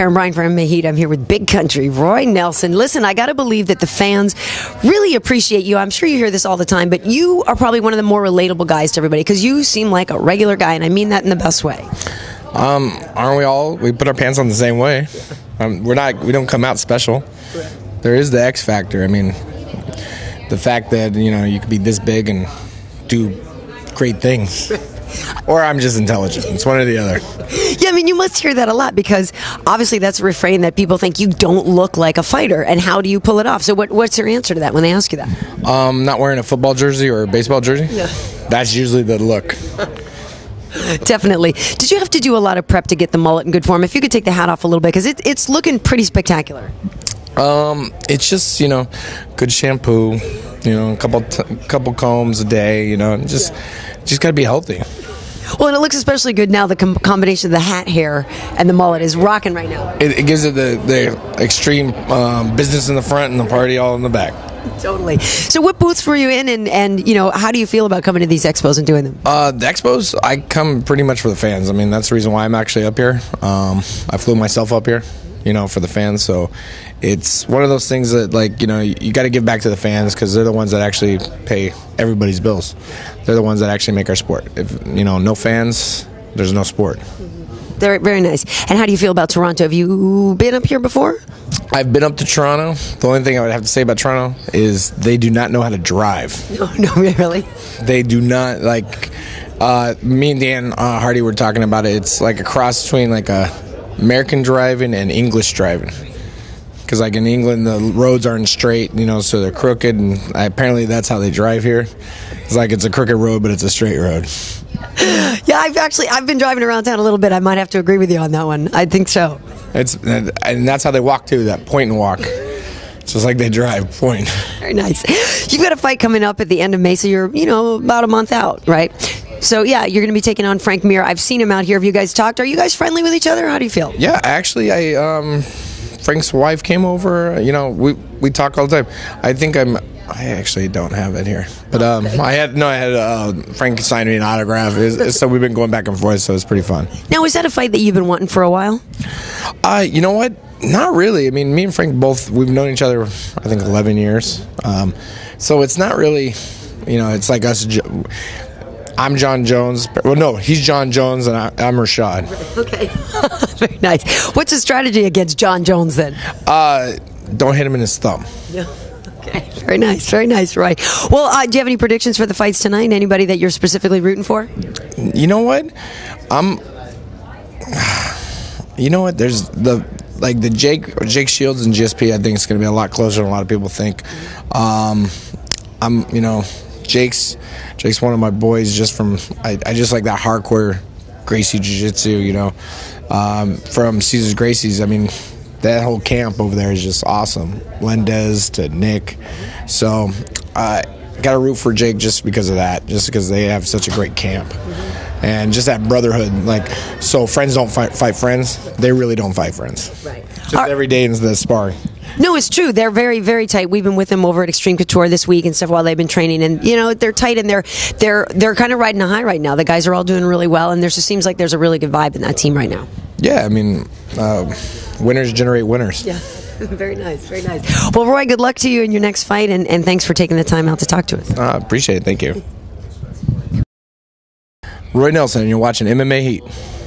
Karyn Bryant for MMA H.E.A.T. I'm here with Big Country, Roy Nelson. Listen, I got to believe that the fans really appreciate you. I'm sure you hear this all the time, but you are probably one of the more relatable guys to everybody because you seem like a regular guy, and I mean that in the best way. Aren't we all? We put our pants on the same way. We don't come out special. There is the X factor. I mean, the fact that, you know, you could be this big and do great things. Or I'm just intelligent. It's one or the other. Yeah, I mean, you must hear that a lot because obviously that's a refrain that people think you don't look like a fighter. And how do you pull it off? So what's your answer to that when they ask you that? Not wearing a football jersey or a baseball jersey? Yeah. That's usually the look. Definitely. Did you have to do a lot of prep to get the mullet in good form? If you could take the hat off a little bit, because it's looking pretty spectacular. It's just, you know, good shampoo, you know, a couple combs a day, you know, just got to be healthy. Well, and it looks especially good now. The combination of the hat hair and the mullet is rocking right now. It gives it the extreme business in the front and the party all in the back. Totally. So what booths were you in, and you know, how do you feel about coming to these expos and doing them? The expos, I come pretty much for the fans. I mean, that's the reason why I'm actually up here. I flew myself up here, you know, for the fans. So it's one of those things that, like, you know, you got to give back to the fans because they're the ones that actually pay everybody's bills. They're the ones that actually make our sport. If, you know, no fans, there's no sport. They're very nice. And how do you feel about Toronto? Have you been up here before? I've been up to Toronto. The only thing I would have to say about Toronto is they do not know how to drive. No, really? They do not, like, me and Dan Hardy were talking about it. It's like a cross between like American driving and English driving. Because like in England, the roads aren't straight, you know, so they're crooked, and apparently that's how they drive here. It's like it's a crooked road, but it's a straight road. Yeah, I've been driving around town a little bit. I might have to agree with you on that one. I think so. And that's how they walk too, that point and walk. It's just like they drive, point. Very nice. You've got a fight coming up at the end of May, so you're, you know, about a month out, right? So yeah, you're going to be taking on Frank Mir. I've seen him out here. Have you guys talked? Are you guys friendly with each other? How do you feel? Yeah, actually, Frank's wife came over. You know, we talk all the time. I actually don't have it here, but I had Frank sign me an autograph. So we've been going back and forth, so it's pretty fun. Now, is that a fight that you've been wanting for a while? You know what? Not really. I mean, me and Frank we've known each other, I think, 11 years. So it's not really, you know, it's like us. I'm John Jones. Well, no, he's John Jones, and I'm Rashad. Okay. Very nice. What's the strategy against John Jones, then? Don't hit him in his thumb. Yeah. Okay. Very nice, Roy. Well, do you have any predictions for the fights tonight? Anybody that you're specifically rooting for? You know what? There's the Jake Shields and GSP. I think it's going to be a lot closer than a lot of people think. Jake's one of my boys. Just from I just like that hardcore Gracie Jiu-Jitsu. You know, from Caesar's Gracie's. I mean, that whole camp over there is just awesome. Lendez to Nick. So I got to root for Jake just because of that, just because they have such a great camp. And just that brotherhood. Like, so friends don't fight friends. They really don't fight friends. Right. Just every day in the sparring. No, it's true. They're very, very tight. We've been with them over at Extreme Couture this week and stuff while they've been training, and you know, they're tight, and they're kind of riding a high right now. The guys are all doing really well, and there just seems like there's a really good vibe in that team right now. Yeah, I mean, winners generate winners. Yeah, very nice. Well, Roy, good luck to you in your next fight, and thanks for taking the time out to talk to us. Appreciate it. Thank you. Roy Nelson, and you're watching MMA H.E.A.T.